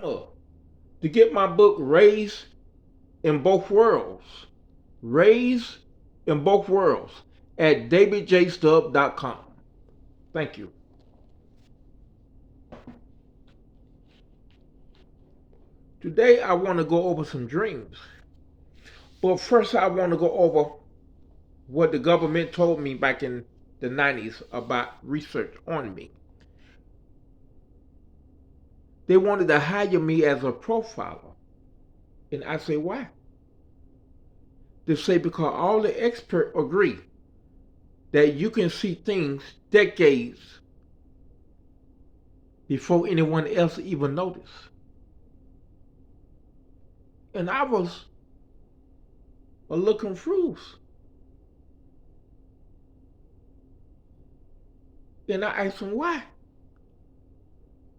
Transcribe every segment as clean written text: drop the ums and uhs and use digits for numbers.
to get my book Raised in Both Worlds. Raised in Both Worlds at davidjstub.com. Thank you. Today I want to go over some dreams. But first I want to go over what the government told me back in the 90s about research on me. They wanted to hire me as a profiler. And I say, why? They say because all the experts agree that you can see things decades before anyone else even noticed. And I was a little confused. And I asked them why.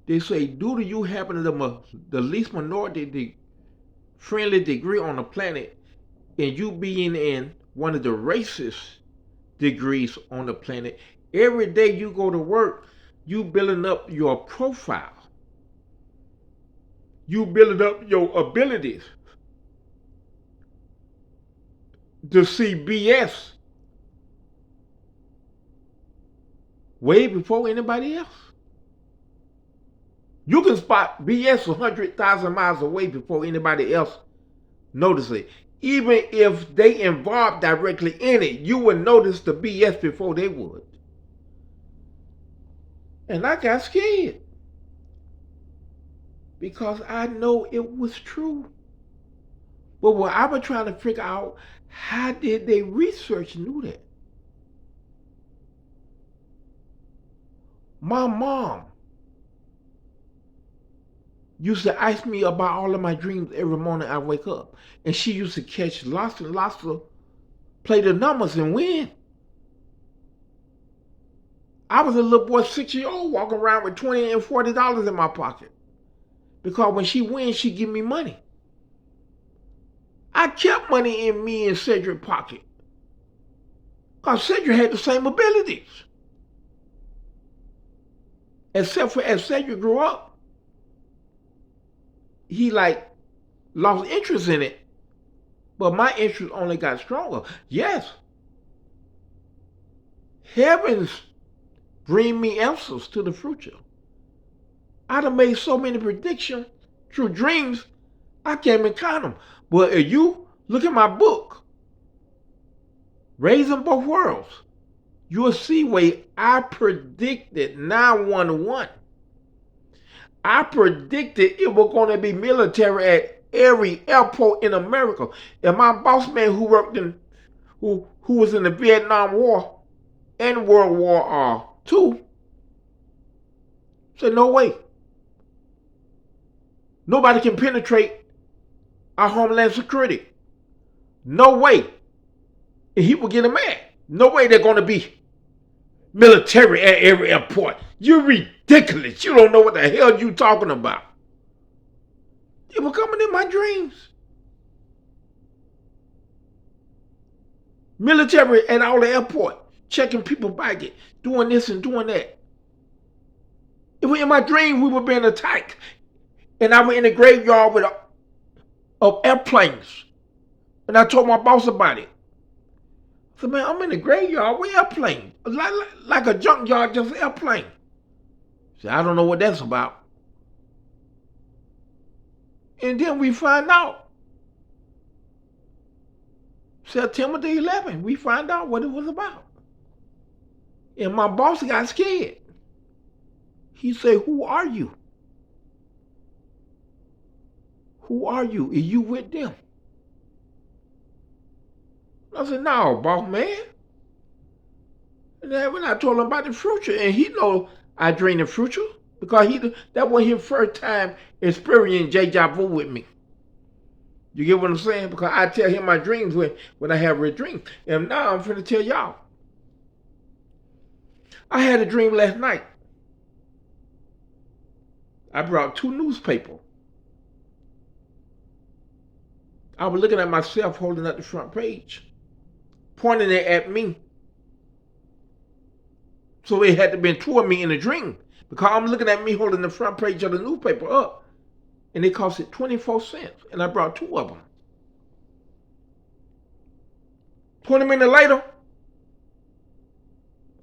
They say, due to you having the least minority friendly degree on the planet, and you being in one of the racist degrees on the planet, every day you go to work, you building up your profile. You building up your abilities to see BS way before anybody else. You can spot BS 100,000 miles away before anybody else notices it. Even if they involved directly in it, you would notice the BS before they would. And I got scared because I know it was true. But what I was trying to figure out, how did they research knew that? My mom used to ask me about all of my dreams every morning I wake up. And she used to catch lots and lots of play the numbers and win. I was a little boy, 6-year-old, walking around with $20 and $40 in my pocket. Because when she wins, she give me money. I kept money in me and Cedric's pocket. Because Cedric had the same abilities. Except for as Cedric grew up, he lost interest in it. But my interest only got stronger. Yes. Heavens bring me answers to the future. I'd have made so many predictions through dreams, I can't even count them. But if you look at my book, Raising Both Worlds, you'll see where I predicted 911. I predicted it was going to be military at every airport in America. And my boss man who was in the Vietnam War and World War II said, no way. Nobody can penetrate our homeland security. No way. And he was getting mad. No way they're going to be military at every airport. You're ridiculous. You don't know what the hell you're talking about. They were coming in my dreams. Military at all the airport, checking people's baggage, doing this and doing that. In my dream, we were being attacked. And I was in the graveyard of airplanes. And I told my boss about it. I said, man, I'm in the graveyard with airplanes. Like a junkyard, just an airplane. He said, I don't know what that's about. And then we find out. September the 11th, we find out what it was about. And my boss got scared. He said, who are you? Who are you? Are you with them? I said, no, boss man. And then when I told him about the future, and he know I dream the future, because that was his first time experiencing deja vu with me. You get what I'm saying? Because I tell him my dreams when I have a dream. And now I'm finna tell y'all. I had a dream last night. I brought 2 newspapers. I was looking at myself holding up the front page, pointing it at me. So it had to be 2 of me in a dream, because I'm looking at me holding the front page of the newspaper up. and they cost it 24 cents, and I brought 2 of them. 20 minutes later,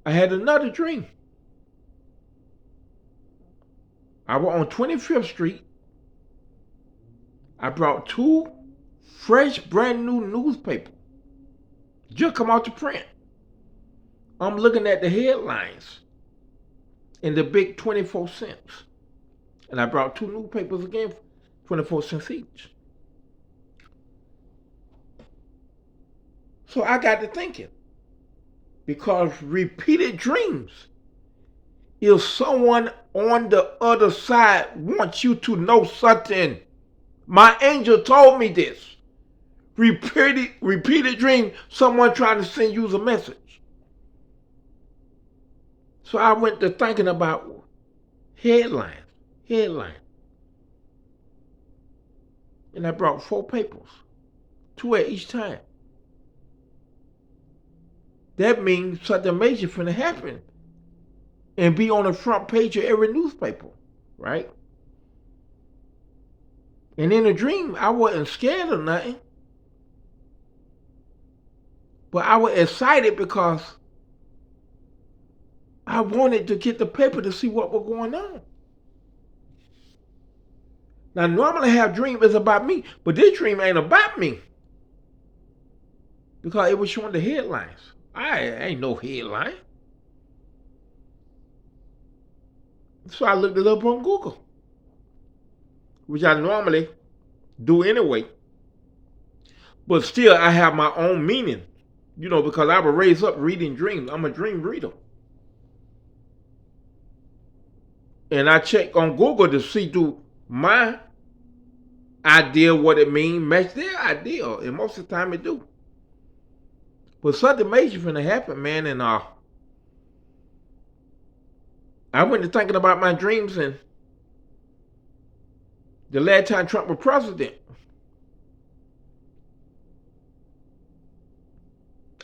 I had another dream. I was on 25th Street. I brought 2 fresh, brand new newspapers, just come out to print. I'm looking at the headlines in the big 24 cents. And I brought 2 newspapers again, 24 cents each. So I got to thinking, because repeated dreams, if someone on the other side wants you to know something, my angel told me this. Repeated dream, someone trying to send you a message. So I went to thinking about headlines. And I brought 4 papers, 2 at each time. That means something major finna happen and be on the front page of every newspaper, right? And in a dream, I wasn't scared of nothing. But I was excited because I wanted to get the paper to see what was going on. Now, normally I have dream is about me, but this dream ain't about me. Because it was showing the headlines. I ain't no headline. So I looked it up on Google, which I normally do anyway. But still, I have my own meaning, because I was raised up reading dreams. I'm a dream reader. And I check on Google to see do my idea what it means match their idea. And most of the time it do. But something major finna happen, man, and I went to thinking about my dreams and the last time Trump was president.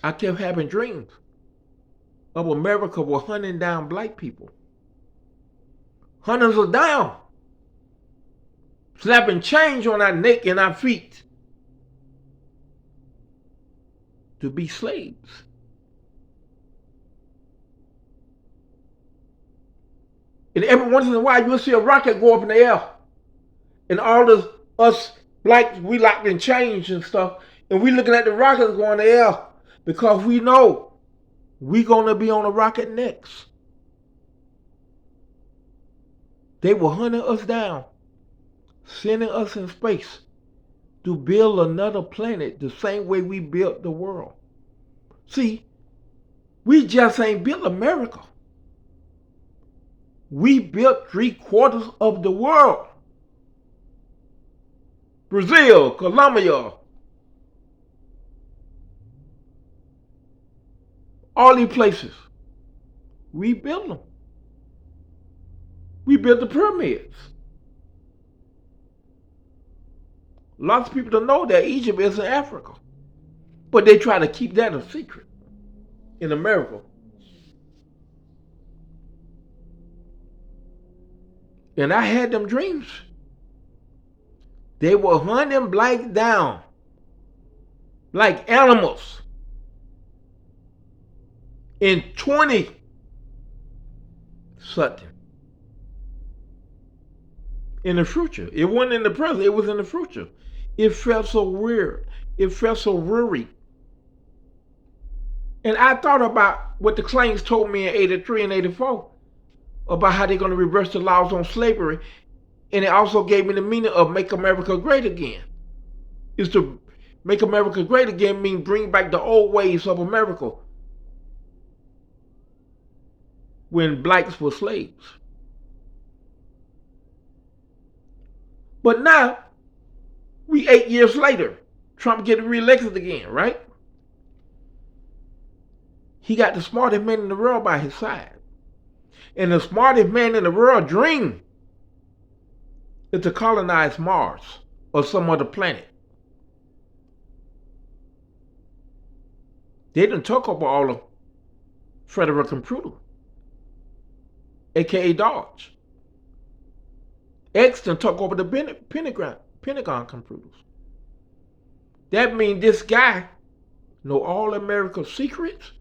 I kept having dreams of America was hunting down black people. Hunters are down, slapping chains on our neck and our feet to be slaves. And every once in a while you'll see a rocket go up in the air. And all of us blacks, we locked in chains and stuff. And we looking at the rockets going in the air because we know we gonna be on a rocket next. They were hunting us down, sending us in space to build another planet the same way we built the world. See, we just ain't built America. We built 3/4 of the world. Brazil, Colombia, all these places. We built them. We built the pyramids. Lots of people don't know that Egypt is in Africa. But they try to keep that a secret in America. And I had them dreams. They were hunting black down like animals in 20 something. In the future. It wasn't in the present, it was in the future. It felt so weird. It felt so weary. And I thought about what the claims told me in 83 and 84 about how they're going to reverse the laws on slavery. And it also gave me the meaning of make America great again. Is to make America great again mean bring back the old ways of America when blacks were slaves. But now, we 8 years later, Trump getting reelected again, right? He got the smartest man in the world by his side. And the smartest man in the world dream is to colonize Mars or some other planet. They done took over all of federal computer, aka Dodge. X done took over the Pentagon computers. That means this guy know all America's secrets.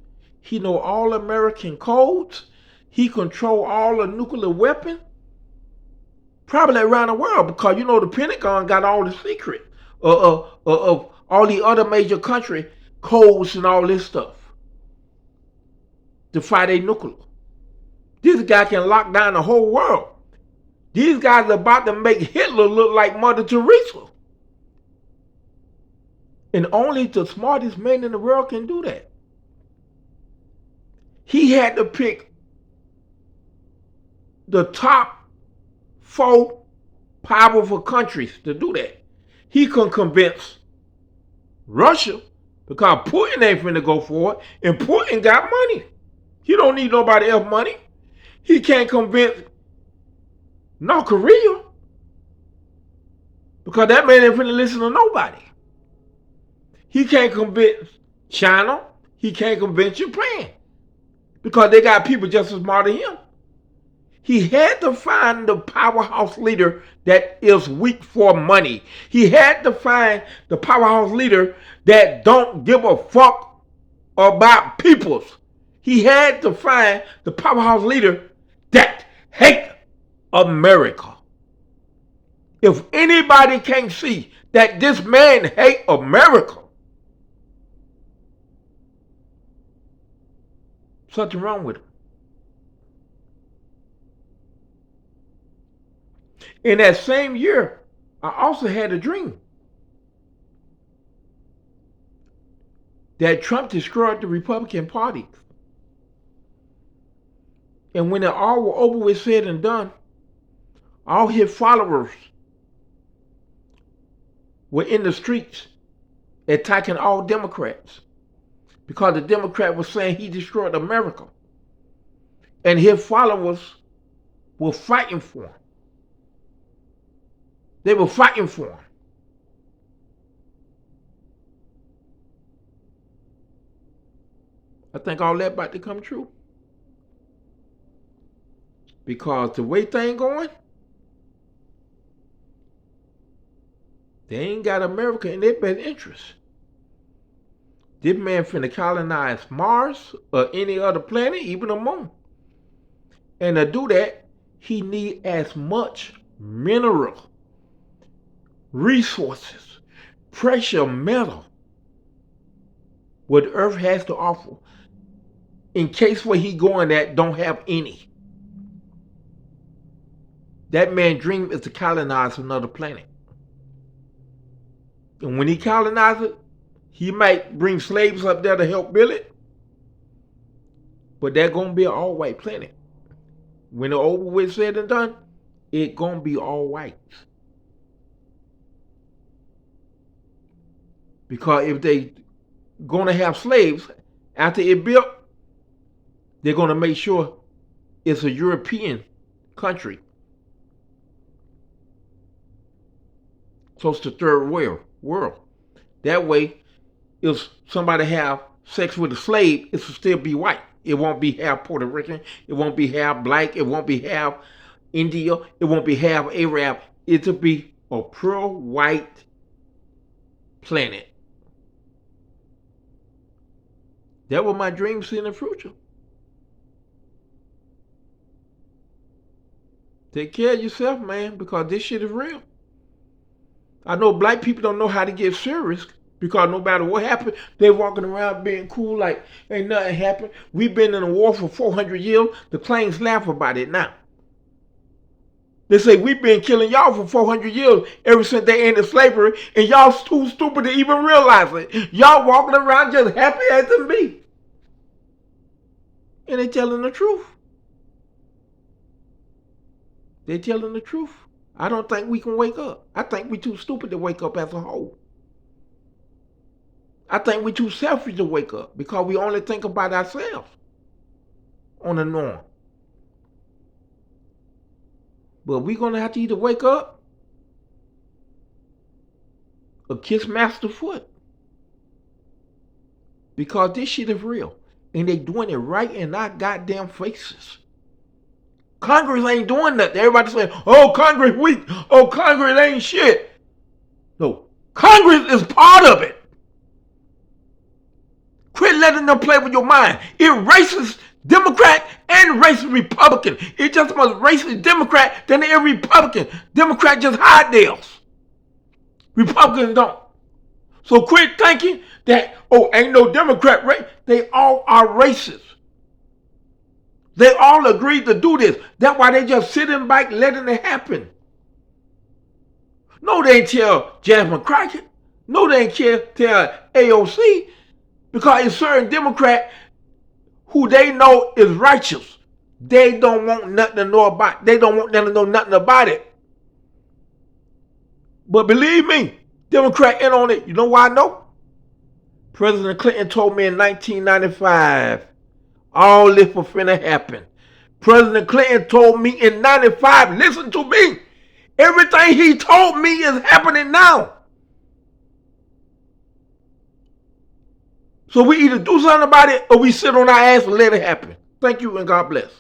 He know all American codes. He control all the nuclear weapons. Probably around the world, because you know the Pentagon got all the secret of all the other major country codes and all this stuff to fight a nuclear. This guy can lock down the whole world. These guys are about to make Hitler look like Mother Teresa. And only the smartest man in the world can do that. He had to pick the top 4 powerful countries to do that. He couldn't convince Russia because Putin ain't finna go for it, and Putin got money. He don't need nobody else money. He can't convince North Korea because that man ain't finna listen to nobody. He can't convince China. He can't convince Japan because they got people just as smart as him. He had to find the powerhouse leader that is weak for money. He had to find the powerhouse leader that don't give a fuck about peoples. He had to find the powerhouse leader that hate America. If anybody can't see that this man hate America, something wrong with him. In that same year, I also had a dream that Trump destroyed the Republican Party. And when it all was over with, said and done, all his followers were in the streets attacking all Democrats because the Democrat was saying he destroyed America. And his followers were fighting for him. They were fighting for him. I think all that about to come true. Because the way things going, they ain't got America in their best interest. This man finna colonize Mars or any other planet, even the moon. And to do that, he need as much mineral resources, precious metal, what the earth has to offer, in case where he going at don't have any. That man's dream is to colonize another planet. And when he colonizes it, he might bring slaves up there to help build it, but they're going to be an all-white planet. When it's over with, said and done, it's going to be all white. Because if they going to have slaves, after it built, they're going to make sure it's a European country. So it's the third world. That way, if somebody have sex with a slave, it will still be white. It won't be half Puerto Rican. It won't be half black. It won't be half India. It won't be half Arab. It will be a pure white planet. That was my dream, seeing the future. Take care of yourself, man, because this shit is real. I know black people don't know how to get serious because no matter what happened, they walking around being cool like ain't nothing happened. We've been in a war for 400 years. The claims laugh about it now. They say we've been killing y'all for 400 years ever since they ended slavery, and y'all too stupid to even realize it. Y'all walking around just happy as can be. And they telling the truth. They telling the truth. I don't think we can wake up. I think we too stupid to wake up as a whole. I think we too selfish to wake up because we only think about ourselves on the norm. But we're going to have to either wake up or kiss Master Foot. Because this shit is real. And they doing it right in our goddamn faces. Congress ain't doing nothing. Everybody saying, oh, Congress weak. Oh, Congress ain't shit. No, Congress is part of it. Quit letting them play with your mind. It racist Democrat and racist Republican. It's just as much racist Democrat than every Republican. Democrat just hide theirs. Republicans don't. So quit thinking that, oh, ain't no Democrat race. They all are racist. They all agreed to do this. That's why they just sitting back letting it happen. No, they ain't tell Jasmine Crockett. No, they ain't tell AOC. Because it's certain Democrat who they know is righteous. They don't want nothing to know about it. They don't want them to know nothing about it. But believe me, Democrat in on it. You know why I know? President Clinton told me in 1995, all this was finna happen. President Clinton told me in 95, listen to me. Everything he told me is happening now. So we either do something about it or we sit on our ass and let it happen. Thank you and God bless.